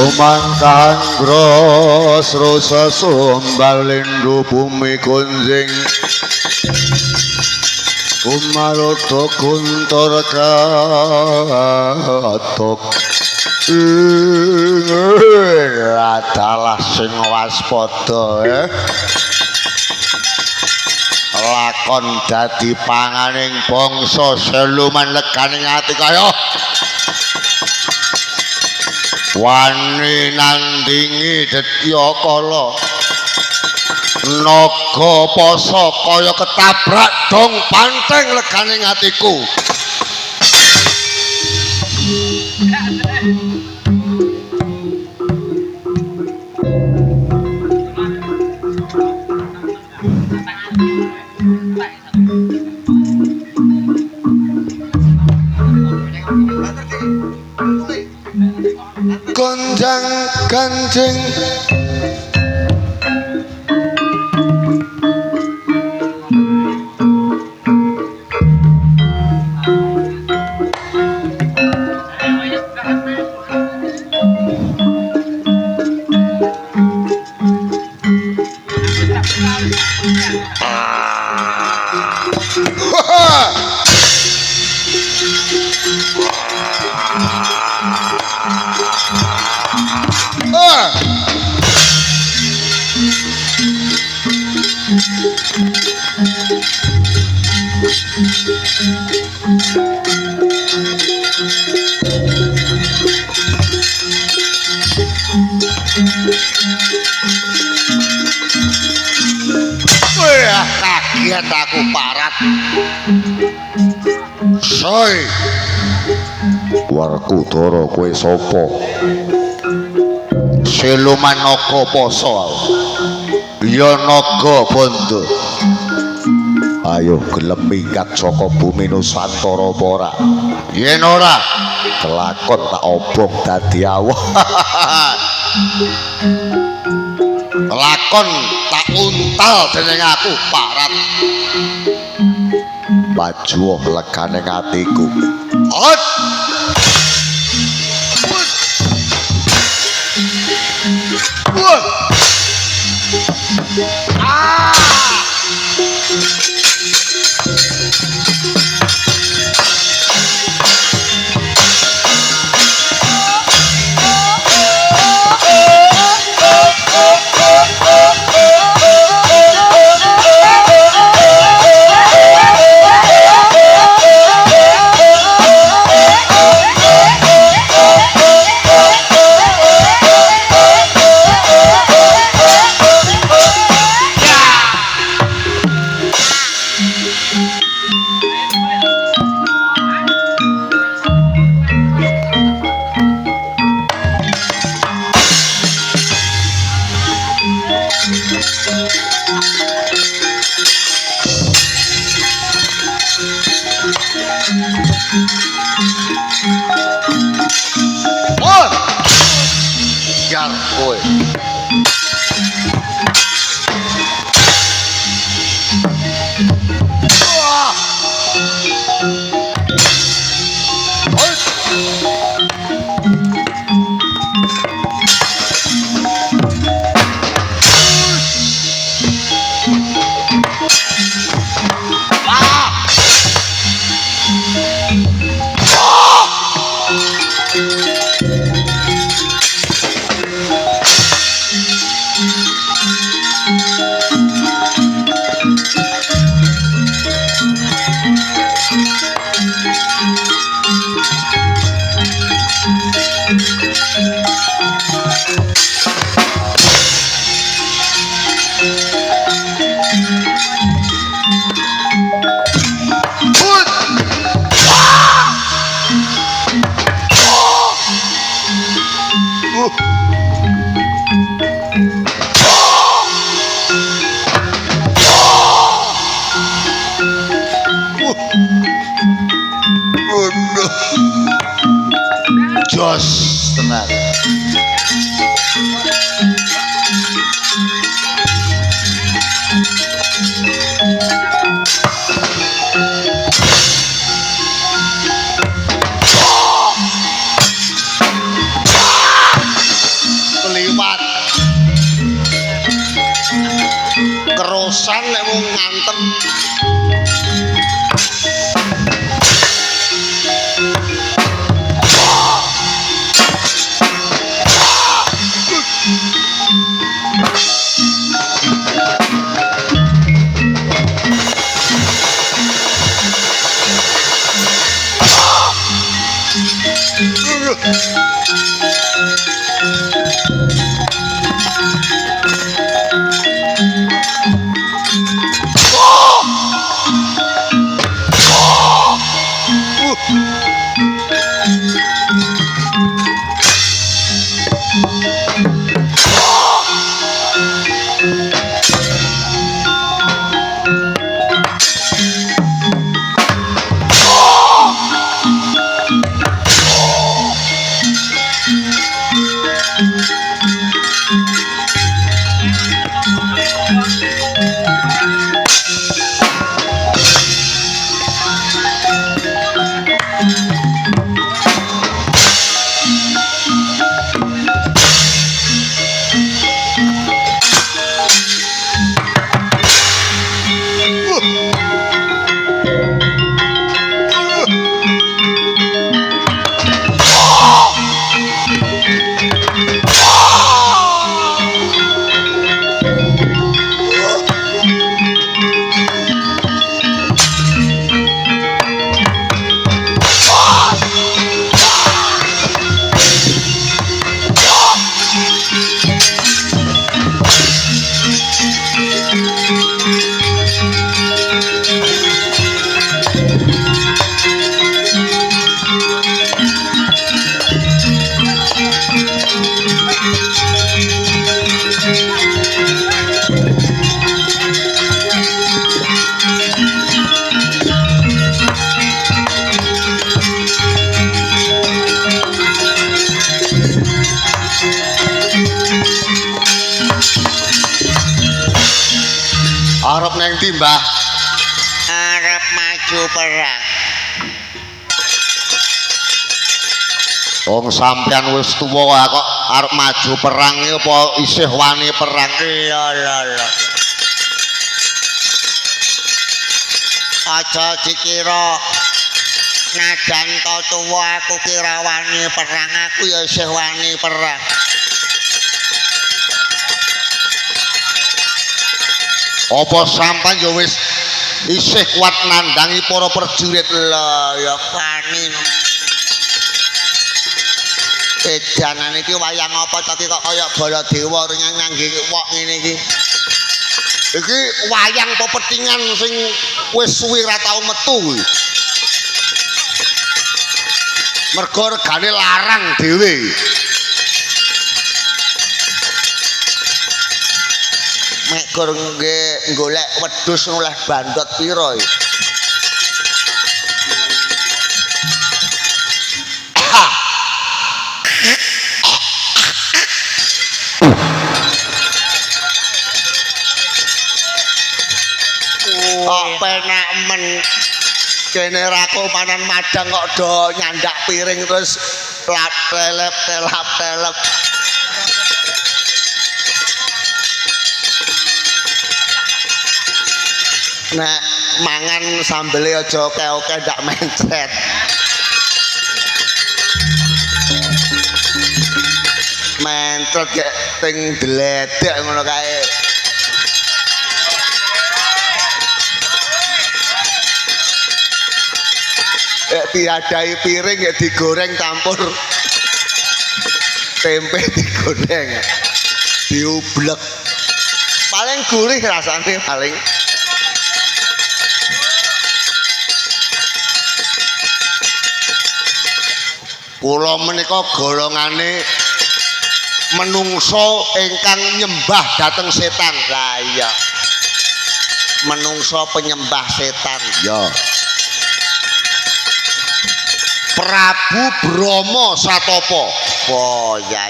Sumangkahan gros rusa sumbal lindu bumi kunjing kumaroto kuntor katok ratalah sing waspada lakon dadi panganing bangsa seluman leganing ati kaya wani nandingi detya kala naga poso kaya ketabrak dong panteng leganing atiku gonjang ganjing kaget aku parat soy Warkudara kowe sapa siluman naga poso ya naga bondo ayo gelem minggat saka bumi Nusantara apa ora yen ora kelakon tak obong dadi awak lakon tak untal dening aku parat maju leganing atiku hot jar kowe jos tenan. Keliwat kerosan nek wong ngantem. Arep neng ndi, Mbah? Arep maju perang. Wong sampean wis tuwa kok arep maju perang iki apa isih wani perang? Iya lho. Aja dikira najan to tuwa aku kira wani perang, aku ya isih wani perang. Apa sampean ya wis isih kuat nandangi para prajurit? Lah ya wani. Edanan iki wayang apa to kok kaya Baladewa nyangge wok ngene iki. Iki wayang pepetingan sing wis suwi ra tau metu kuwi. Mergo regane larang dhewe. Mek gur golek wedhus oleh bandot pira iki? Kok penak men kene rako panan madang kok do nyandak piring terus lap telep. Nek mangan sambele aja oke-oke ndak mencret. Mencret gek ting dledek ngono kae. Diadai piring ya digoreng campur tempe digoreng diublek paling gurih rasanya paling. Kula menika golongane menungso ingkang nyembah dhateng setan. Lah iya menungso penyembah setan ya. Prabu Bromo Satopo. Oh ya.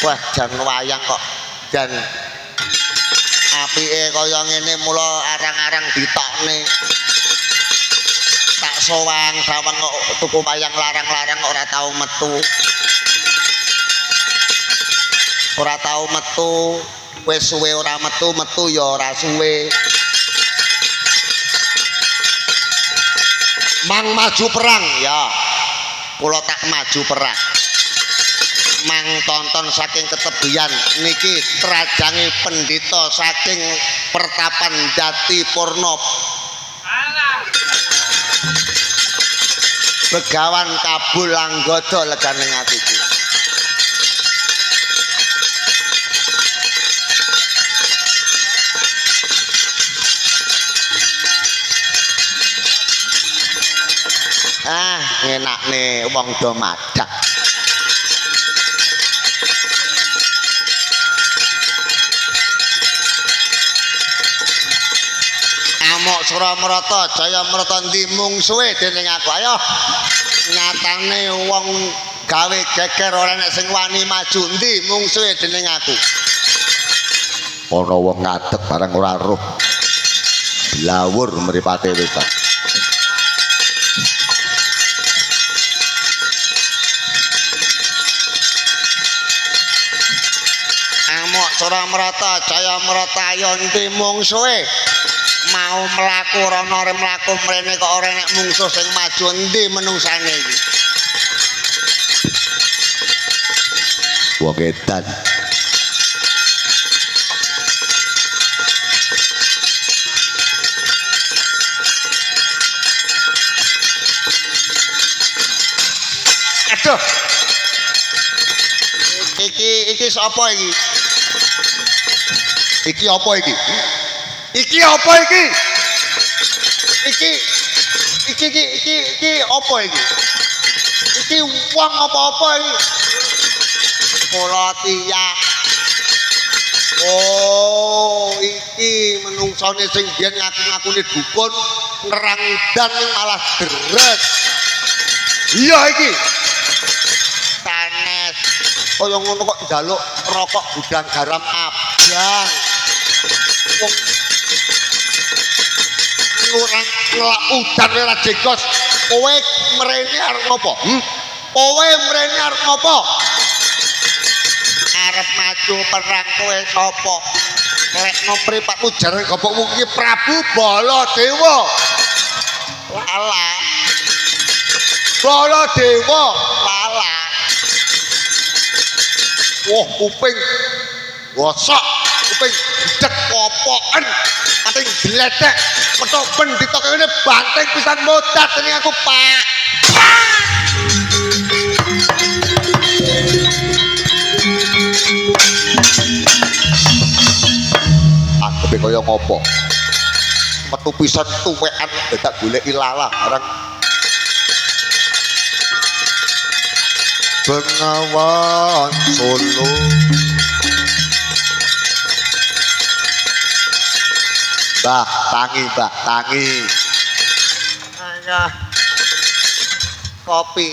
Wah, jan wayang kok. Jan apike kaya ngene mula arang-arang ditokne. Tak sowang sawang kok tuku wayang larang-larang kok ora tau metu. Ora tau metu. Wis suwe ora metu ya ora suwe. Mang maju perang ya. Kula tak maju perang. Mang tonton saking ketebian niki trajange pendhita saking Pertapan Jati Purna. Begawan kabul anggodo legane atiku. Enakne wong do madak. Amok Suramrata, Jayamrata ndi mungsuhe dening aku. Ayo nyatane wong gawe geger ora nek sing wani maju ndi mungsuhe dening aku. Ana wong ngadeg barang ora roh. Blawur mripate wis. Amok Suramrata, Jayamrata ayo ndi mungsuhe. Mau mlaku rono re mlaku mrene kok ora nek mungsuh sing maju endi menungsane iki. Wong edan. Aduh. Iki sapa iki? Iki apa iki? Iki apa iki? Iki apa iki? Iki wong apa-apa iki? Kula tiyang. Oh, iki menungsane sing biyen ngaku-ngakune dukun nerang udan ning malah deres. Iya iki. Sanes. Kaya ngono kok njaluk rokok gudang garam abang. Wong orang ngelak udan ora jegos. Kowe mrene arep ngopo? Kowe mrene arep ngopo? Arep maju perang kowe sapa? Lek nomri Pak Ujar gopokmu iki Prabu Baladewa. Lala. Baladewa, lala. Wah, kuping gosok, kuping gedek popoken, pating gledek. Petok pendhita kene banteng pisan modat dening aku, Pak. Adepe kaya ngopo? Metu pisan tuwekan dadak goleki lalah barang. Bengawan Solo. Mbah, tangi. Ayah. Kopi.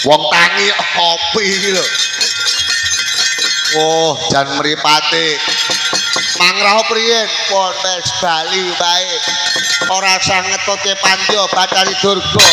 Wong tangi kopi iki lho. Oh, jan mripate. Mangraho priyen pon wis bali bae. Ora usah ngetutke Pandya Batari Durga.